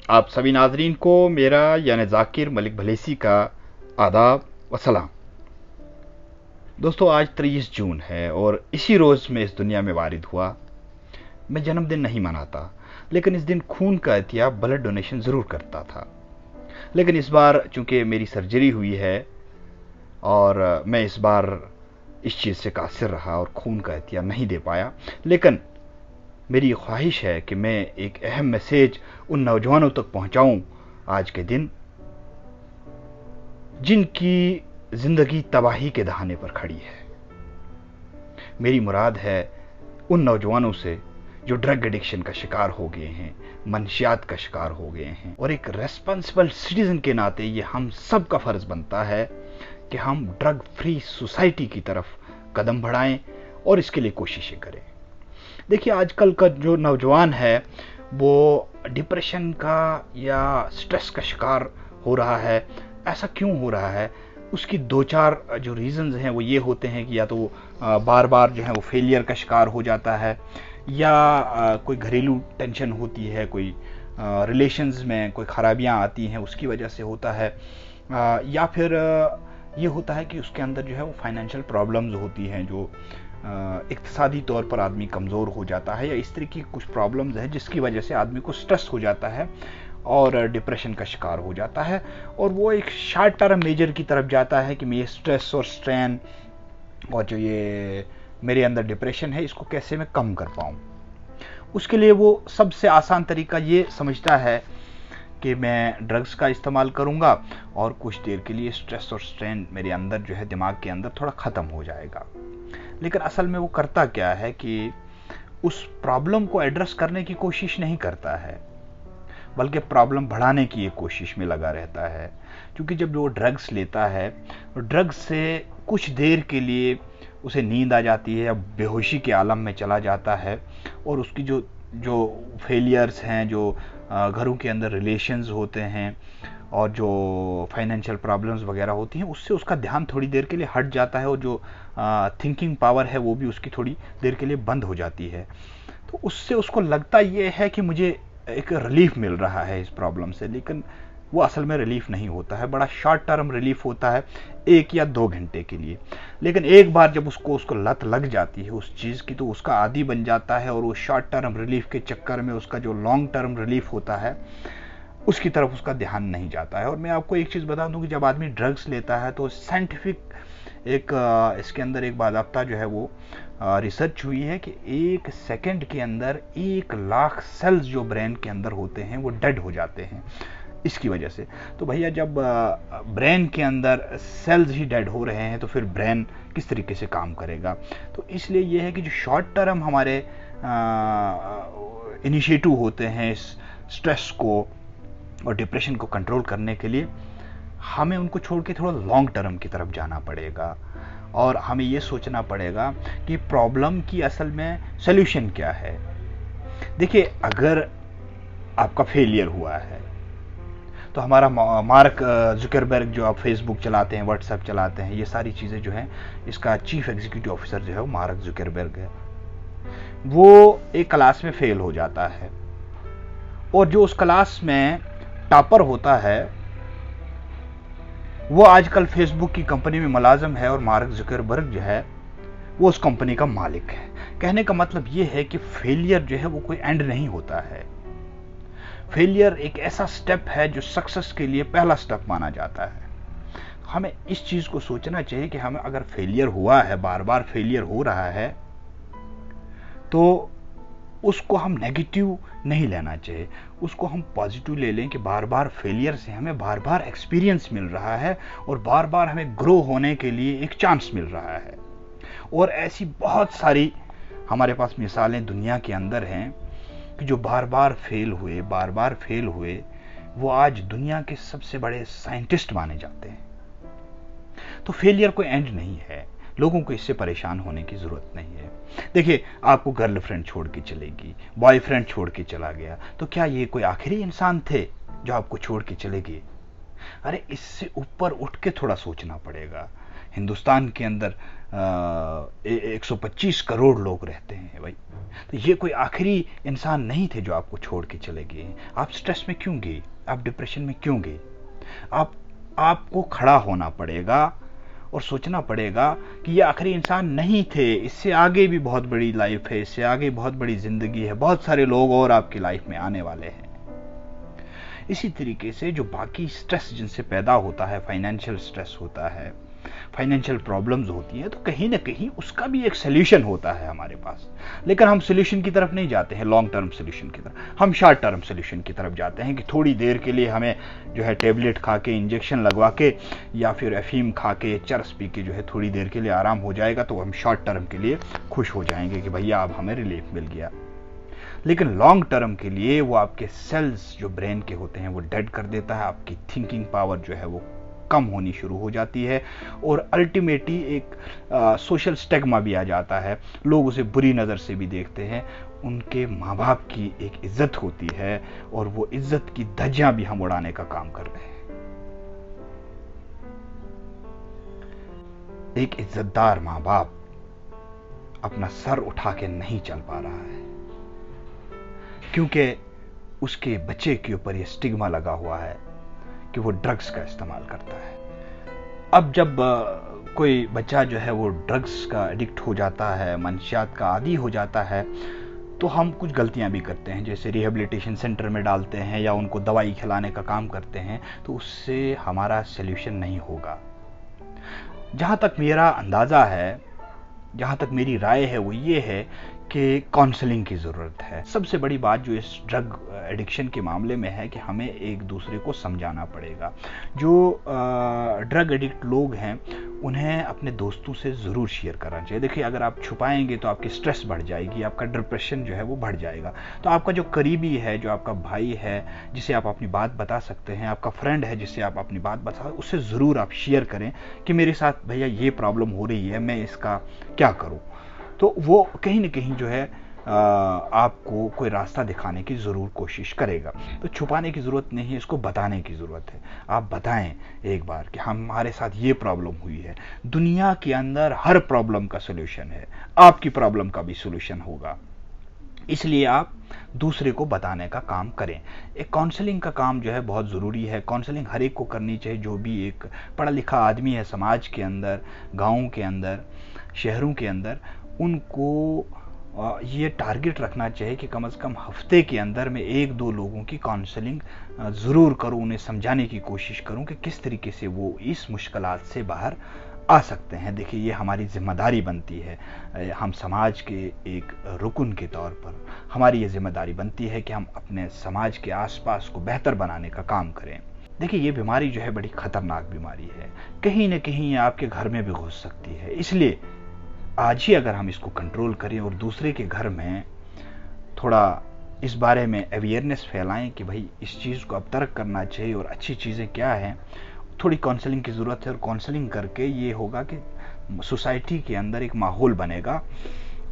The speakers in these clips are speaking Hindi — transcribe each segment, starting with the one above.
आप सभी नाजरीन को मेरा यानी जाकिर मलिक भलेसी का आदाब व सलाम। दोस्तों, आज 23 जून है और इसी रोज़ मैं इस दुनिया में वारिद हुआ। मैं जन्मदिन नहीं मनाता, लेकिन इस दिन खून का एहतियाब ब्लड डोनेशन ज़रूर करता था। लेकिन इस बार चूंकि मेरी सर्जरी हुई है और मैं इस बार इस चीज़ से कासिर रहा और खून का एहतियाब नहीं दे पाया। लेकिन मेरी ख्वाहिश है कि मैं एक अहम मैसेज उन नौजवानों तक पहुंचाऊं आज के दिन, जिनकी जिंदगी तबाही के दहाने पर खड़ी है। मेरी मुराद है उन नौजवानों से जो ड्रग एडिक्शन का शिकार हो गए हैं, मनशियात का शिकार हो गए हैं, और एक रेस्पॉन्सिबल सिटीजन के नाते ये हम सब का फर्ज बनता है कि हम ड्रग फ्री सोसाइटी की तरफ कदम बढ़ाएं और इसके लिए कोशिशें करें। देखिए, आजकल का जो नौजवान है वो डिप्रेशन का या स्ट्रेस का शिकार हो रहा है। ऐसा क्यों हो रहा है? उसकी दो चार जो रीजंस हैं वो ये होते हैं कि या तो बार बार जो है वो फेलियर का शिकार हो जाता है, या कोई घरेलू टेंशन होती है, कोई रिलेशंस में कोई खराबियां आती हैं उसकी वजह से होता है, या फिर ये होता है कि उसके अंदर जो है वो फाइनेंशियल प्रॉब्लम्स होती हैं, जो इक्तिसादी तौर पर आदमी कमज़ोर हो जाता है, या इस तरह की कुछ प्रॉब्लम्स हैं जिसकी वजह से आदमी को स्ट्रेस हो जाता है और डिप्रेशन का शिकार हो जाता है। और वो एक शॉर्ट टर्म मेजर की तरफ जाता है कि मैं ये स्ट्रेस और स्ट्रेन और जो ये मेरे अंदर डिप्रेशन है इसको कैसे मैं कम कर पाऊँ। उसके लिए वो सबसे आसान तरीका ये समझता है कि मैं ड्रग्स का इस्तेमाल करूँगा और कुछ देर के लिए स्ट्रेस और स्ट्रेन मेरे अंदर जो है दिमाग के अंदर थोड़ा ख़त्म हो जाएगा। लेकिन असल में वो करता क्या है कि उस प्रॉब्लम को एड्रेस करने की कोशिश नहीं करता है, बल्कि प्रॉब्लम बढ़ाने की एक कोशिश में लगा रहता है। क्योंकि जब वो ड्रग्स लेता है, ड्रग्स से कुछ देर के लिए उसे नींद आ जाती है या बेहोशी के आलम में चला जाता है, और उसकी जो जो फेलियर्स हैं, जो घरों के अंदर रिलेशंस होते हैं और जो फाइनेंशियल प्रॉब्लम्स वगैरह होती हैं, उससे उसका ध्यान थोड़ी देर के लिए हट जाता है और जो थिंकिंग पावर है वो भी उसकी थोड़ी देर के लिए बंद हो जाती है। तो उससे उसको लगता ये है कि मुझे एक रिलीफ मिल रहा है इस प्रॉब्लम से, लेकिन वो असल में रिलीफ नहीं होता है। बड़ा शॉर्ट टर्म रिलीफ होता है, 1 या 2 घंटे के लिए। लेकिन एक बार जब उसको लत लग जाती है उस चीज़ की, तो उसका आदी बन जाता है और वो शॉर्ट टर्म रिलीफ के चक्कर में उसका जो लॉन्ग टर्म रिलीफ होता है उसकी तरफ उसका ध्यान नहीं जाता है। और मैं आपको एक चीज़ बता दूं कि जब आदमी ड्रग्स लेता है तो साइंटिफिक एक इसके अंदर एक बाकायदा जो है वो रिसर्च हुई है कि 1 सेकंड के अंदर 1 लाख सेल्स जो ब्रेन के अंदर होते हैं वो डेड हो जाते हैं इसकी वजह से। तो भैया, जब ब्रेन के अंदर सेल्स ही डेड हो रहे हैं तो फिर ब्रेन किस तरीके से काम करेगा? तो इसलिए ये है कि जो शॉर्ट टर्म हमारे इनिशिएटिव होते हैं इस स्ट्रेस को और डिप्रेशन को कंट्रोल करने के लिए, हमें उनको छोड़ के थोड़ा लॉन्ग टर्म की तरफ जाना पड़ेगा और हमें ये सोचना पड़ेगा कि प्रॉब्लम की असल में सॉल्यूशन क्या है। देखिए, अगर आपका फेलियर हुआ है तो हमारा मार्क जुकरबर्ग, जो आप फेसबुक चलाते हैं, व्हाट्सएप चलाते हैं, ये सारी चीज़ें जो हैं, इसका चीफ एग्जीक्यूटिव ऑफिसर जो है वो मार्क जुकरबर्ग है। वो एक क्लास में फेल हो जाता है और जो उस क्लास में टॉपर होता है वो आजकल फेसबुक की कंपनी में मुलाजिम है और मार्क जुकरबर्ग जो है वो उस कंपनी का मालिक है। कहने का मतलब ये है कि फेलियर जो है वो कोई एंड नहीं होता है। फेलियर एक ऐसा स्टेप है जो सक्सेस के लिए पहला स्टेप माना जाता है। हमें इस चीज को सोचना चाहिए कि हमें अगर फेलियर हुआ है, बार बार फेलियर हो रहा है, तो उसको हम नेगेटिव नहीं लेना चाहिए, उसको हम पॉजिटिव ले लें कि बार बार फेलियर से हमें बार बार एक्सपीरियंस मिल रहा है और बार बार हमें ग्रो होने के लिए एक चांस मिल रहा है। और ऐसी बहुत सारी हमारे पास मिसालें दुनिया के अंदर हैं कि जो बार बार फेल हुए, बार बार फेल हुए, वो आज दुनिया के सबसे बड़े साइंटिस्ट माने जाते हैं। तो फेलियर कोई एंड नहीं है, लोगों को इससे परेशान होने की जरूरत नहीं है। देखिए, आपको गर्लफ्रेंड छोड़ के चलेगी, बॉयफ्रेंड छोड़ के चला गया, तो क्या ये कोई आखिरी इंसान थे जो आपको छोड़ के चले गए? अरे, इससे ऊपर उठ के थोड़ा सोचना पड़ेगा। हिंदुस्तान के अंदर 125 करोड़ लोग रहते हैं भाई। तो ये कोई आखिरी इंसान नहीं थे जो आपको छोड़ के चले गए। आप स्ट्रेस में क्यों गए, आप डिप्रेशन में क्यों गए? आपको खड़ा होना पड़ेगा और सोचना पड़ेगा कि ये आखिरी इंसान नहीं थे, इससे आगे भी बहुत बड़ी लाइफ है, इससे आगे बहुत बड़ी जिंदगी है, बहुत सारे लोग और आपकी लाइफ में आने वाले हैं। इसी तरीके से जो बाकी स्ट्रेस जिनसे पैदा होता है, फाइनेंशियल स्ट्रेस होता है, फाइनेंशियल प्रॉब्लम्स होती है, तो कहीं ना कहीं उसका भी एक सोल्यूशन होता है हमारे पास। लेकिन हम सोल्यूशन की तरफ नहीं जाते हैं, लॉन्ग टर्म सोल्यूशन की तरफ, हम शॉर्ट टर्म सोल्यूशन की तरफ जाते हैं कि थोड़ी देर के लिए हमें जो है टेबलेट खा के, इंजेक्शन लगवा के या फिर अफीम खा के, चरस पी के जो है थोड़ी देर के लिए आराम हो जाएगा, तो हम शॉर्ट टर्म के लिए खुश हो जाएंगे कि भैया अब हमें रिलीफ मिल गया। लेकिन लॉन्ग टर्म के लिए वो आपके सेल्स जो ब्रेन के होते हैं वो डेड कर देता है, आपकी थिंकिंग पावर जो है वो कम होनी शुरू हो जाती है, और अल्टीमेटली एक सोशल स्टिग्मा भी आ जाता है, लोग उसे बुरी नज़र से भी देखते हैं। उनके माँ बाप की एक इज्जत होती है और वो इज्जत की धज्जियां भी हम उड़ाने का काम कर रहे हैं। एक इज्जतदार माँ बाप अपना सर उठा के नहीं चल पा रहा है क्योंकि उसके बच्चे के ऊपर यह स्टिग्मा लगा हुआ है कि वो ड्रग्स का इस्तेमाल करता है। अब जब कोई बच्चा जो है वो ड्रग्स का एडिक्ट हो जाता है, मंशियात का आदी हो जाता है, तो हम कुछ गलतियां भी करते हैं, जैसे रिहेबिलिटेशन सेंटर में डालते हैं या उनको दवाई खिलाने का काम करते हैं, तो उससे हमारा सल्यूशन नहीं होगा। जहां तक मेरा अंदाजा है, जहां तक मेरी राय है, वो ये है कि काउंसलिंग की ज़रूरत है। सबसे बड़ी बात जो इस ड्रग एडिक्शन के मामले में है कि हमें एक दूसरे को समझाना पड़ेगा। जो ड्रग एडिक्ट लोग हैं उन्हें अपने दोस्तों से ज़रूर शेयर करना चाहिए। देखिए, अगर आप छुपाएंगे तो आपकी स्ट्रेस बढ़ जाएगी, आपका डिप्रेशन जो है वो बढ़ जाएगा। तो आपका जो करीबी है, जो आपका भाई है जिसे आप अपनी बात बता सकते हैं, आपका फ्रेंड है जिससे आप अपनी बात बता, उससे ज़रूर आप शेयर करें कि मेरे साथ भैया ये प्रॉब्लम हो रही है, मैं इसका क्या करूँ। तो वो कहीं ना कहीं जो है आपको कोई रास्ता दिखाने की ज़रूर कोशिश करेगा। तो छुपाने की ज़रूरत नहीं है, इसको बताने की ज़रूरत है। आप बताएं एक बार कि हमारे साथ ये प्रॉब्लम हुई है। दुनिया के अंदर हर प्रॉब्लम का सलूशन है, आपकी प्रॉब्लम का भी सलूशन होगा, इसलिए आप दूसरे को बताने का काम करें। एक काउंसलिंग का काम जो है बहुत ज़रूरी है। काउंसलिंग हर एक को करनी चाहिए, जो भी एक पढ़ा लिखा आदमी है समाज के अंदर, गाँव के अंदर, शहरों के अंदर, उनको ये टारगेट रखना चाहिए कि कम से कम हफ्ते के अंदर मैं 1-2 लोगों की काउंसलिंग ज़रूर करूं, उन्हें समझाने की कोशिश करूं कि किस तरीके से वो इस मुश्किलात से बाहर आ सकते हैं। देखिए, ये हमारी जिम्मेदारी बनती है, हम समाज के एक रुकन के तौर पर हमारी ये जिम्मेदारी बनती है कि हम अपने समाज के आसपास को बेहतर बनाने का काम करें। देखिए, ये बीमारी जो है बड़ी खतरनाक बीमारी है, कहीं ना कहीं ये आपके घर में भी घुस सकती है। इसलिए आज ही अगर हम इसको कंट्रोल करें और दूसरे के घर में थोड़ा इस बारे में अवेयरनेस फैलाएं कि भाई इस चीज़ को अब तर्क करना चाहिए और अच्छी चीज़ें क्या हैं, थोड़ी काउंसलिंग की ज़रूरत है। और काउंसलिंग करके ये होगा कि सोसाइटी के अंदर एक माहौल बनेगा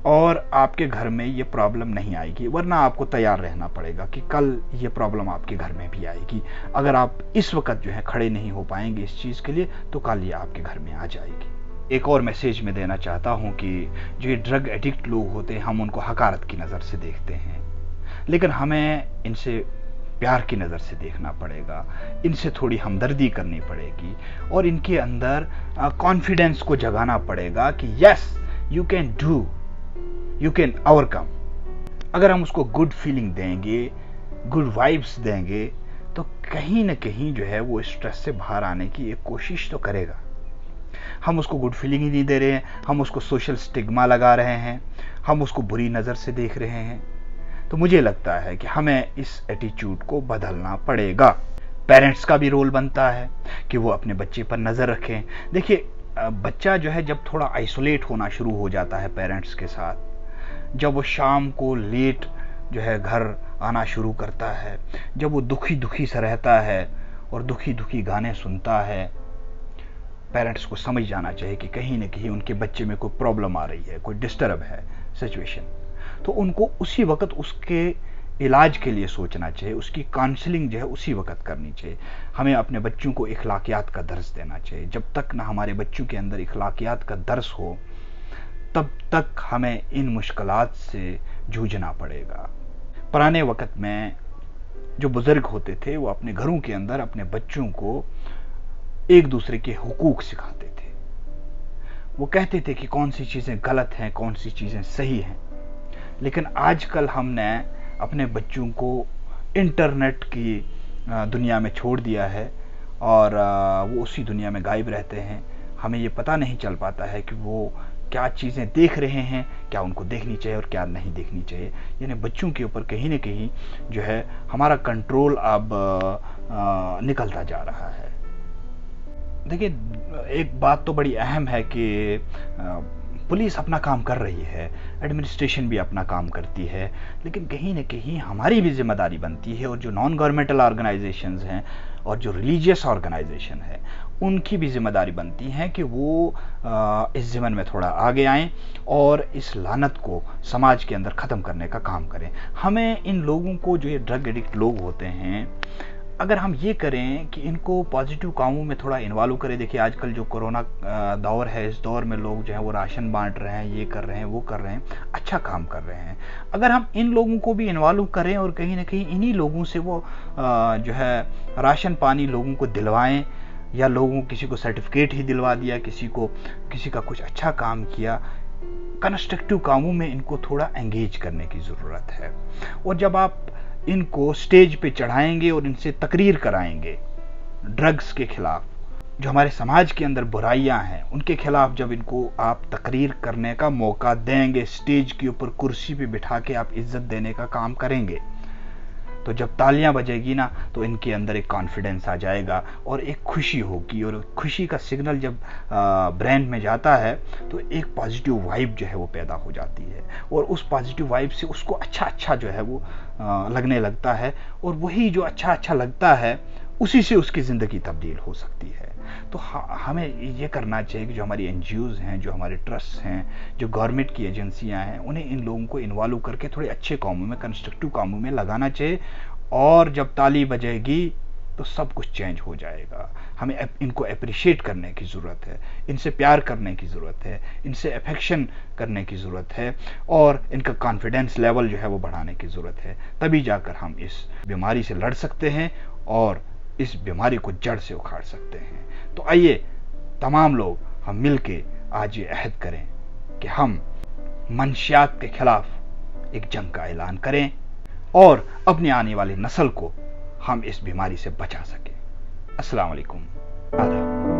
और आपके घर में ये प्रॉब्लम नहीं आएगी, वरना आपको तैयार रहना पड़ेगा कि कल ये प्रॉब्लम आपके घर में भी आएगी। अगर आप इस वक्त जो है खड़े नहीं हो पाएंगे इस चीज़ के लिए, तो कल ये आपके घर में आ जाएगी। एक और मैसेज मैं देना चाहता हूं कि जो ये ड्रग एडिक्ट लोग होते हैं, हम उनको हकारत की नज़र से देखते हैं, लेकिन हमें इनसे प्यार की नज़र से देखना पड़ेगा, इनसे थोड़ी हमदर्दी करनी पड़ेगी और इनके अंदर कॉन्फिडेंस को जगाना पड़ेगा कि yes you can do, you can overcome. अगर हम उसको गुड फीलिंग देंगे, गुड वाइब्स देंगे, तो कहीं ना कहीं जो है वो स्ट्रेस से बाहर आने की एक कोशिश तो करेगा। हम उसको गुड फीलिंग ही नहीं दे रहे हैं, हम उसको सोशल स्टिग्मा लगा रहे हैं, हम उसको बुरी नज़र से देख रहे हैं। तो मुझे लगता है कि हमें इस एटीट्यूड को बदलना पड़ेगा। पेरेंट्स का भी रोल बनता है कि वो अपने बच्चे पर नज़र रखें। देखिए, बच्चा जो है जब थोड़ा आइसोलेट होना शुरू हो जाता है पेरेंट्स के साथ, जब वो शाम को लेट जो है घर आना शुरू करता है, जब वो दुखी दुखी सा रहता है और दुखी दुखी गाने सुनता है, पेरेंट्स को समझ जाना चाहिए कि कहीं ना कहीं उनके बच्चे में कोई प्रॉब्लम आ रही है, कोई डिस्टर्ब है सिचुएशन। तो उनको उसी वक्त उसके इलाज के लिए सोचना चाहिए, उसकी काउंसलिंग जो है उसी वक्त करनी चाहिए। हमें अपने बच्चों को इखलाकियात का दर्स देना चाहिए। जब तक ना हमारे बच्चों के अंदर इखलाकियात का दर्स हो, तब तक हमें इन मुश्किलात से जूझना पड़ेगा। पुराने वक्त में जो बुजुर्ग होते थे वो अपने घरों के अंदर अपने बच्चों को एक दूसरे के हुकूक सिखाते थे। वो कहते थे कि कौन सी चीज़ें गलत हैं, कौन सी चीज़ें सही हैं। लेकिन आजकल हमने अपने बच्चों को इंटरनेट की दुनिया में छोड़ दिया है और वो उसी दुनिया में गायब रहते हैं। हमें ये पता नहीं चल पाता है कि वो क्या चीज़ें देख रहे हैं, क्या उनको देखनी चाहिए और क्या नहीं देखनी चाहिए। यानी बच्चों के ऊपर कहीं ना कहीं जो है हमारा कंट्रोल अब निकलता जा रहा है। देखिए, एक बात तो बड़ी अहम है कि पुलिस अपना काम कर रही है, एडमिनिस्ट्रेशन भी अपना काम करती है, लेकिन कहीं ना कहीं हमारी भी जिम्मेदारी बनती है, और जो नॉन गवर्नमेंटल ऑर्गेनाइजेशंस हैं और जो रिलीजियस ऑर्गेनाइजेशन है उनकी भी जिम्मेदारी बनती है कि वो इस ज़िम्मन में थोड़ा आगे आएं और इस लानत को समाज के अंदर ख़त्म करने का काम करें। हमें इन लोगों को, जो ये ड्रग एडिक्ट लोग होते हैं, अगर हम ये करें कि इनको पॉजिटिव कामों में थोड़ा इन्वॉल्व करें। देखिए, आजकल जो कोरोना दौर है, इस दौर में लोग जो है वो राशन बांट रहे हैं, ये कर रहे हैं, वो कर रहे हैं, अच्छा काम कर रहे हैं। अगर हम इन लोगों को भी इन्वॉल्व करें और कहीं ना कहीं इन्हीं लोगों से वो जो है राशन पानी लोगों को दिलवाएं, या लोगों किसी को सर्टिफिकेट ही दिलवा दिया, किसी का कुछ अच्छा काम किया, कंस्ट्रक्टिव कामों में इनको थोड़ा एंगेज करने की ज़रूरत है। और जब आप इनको स्टेज पे चढ़ाएंगे और इनसे तकरीर कराएंगे ड्रग्स के खिलाफ, जो हमारे समाज के अंदर बुराइयां हैं उनके खिलाफ, जब इनको आप तकरीर करने का मौका देंगे, स्टेज के ऊपर कुर्सी पे बिठा के आप इज्जत देने का काम करेंगे, तो जब तालियां बजेगी ना, तो इनके अंदर एक कॉन्फिडेंस आ जाएगा और एक खुशी होगी। और खुशी का सिग्नल जब ब्रेन में जाता है तो एक पॉजिटिव वाइब जो है वो पैदा हो जाती है, और उस पॉजिटिव वाइब से उसको अच्छा जो है वो लगने लगता है, और वही जो अच्छा लगता है उसी से उसकी ज़िंदगी तब्दील हो सकती है। तो हमें ये करना चाहिए कि जो हमारी एनजीओज़ हैं, जो हमारे ट्रस्ट हैं, जो गवर्नमेंट की एजेंसियां हैं, उन्हें इन लोगों को इन्वॉल्व करके थोड़े अच्छे कामों में, कंस्ट्रक्टिव कामों में लगाना चाहिए। और जब ताली बजेगी तो सब कुछ चेंज हो जाएगा। हमें इनको अप्रिशिएट करने की ज़रूरत है, इनसे प्यार करने की ज़रूरत है, इनसे अफेक्शन करने की ज़रूरत है, और इनका कॉन्फिडेंस लेवल जो है वो बढ़ाने की ज़रूरत है। तभी जाकर हम इस बीमारी से लड़ सकते हैं और इस बीमारी को जड़ से उखाड़ सकते हैं। तो आइए तमाम लोग हम मिलके आज ये अहद करें कि हम मंशियात के खिलाफ एक जंग का ऐलान करें और अपनी आने वाली नस्ल को हम इस बीमारी से बचा सकें। अस्सलाम वालेकुम। आदाब।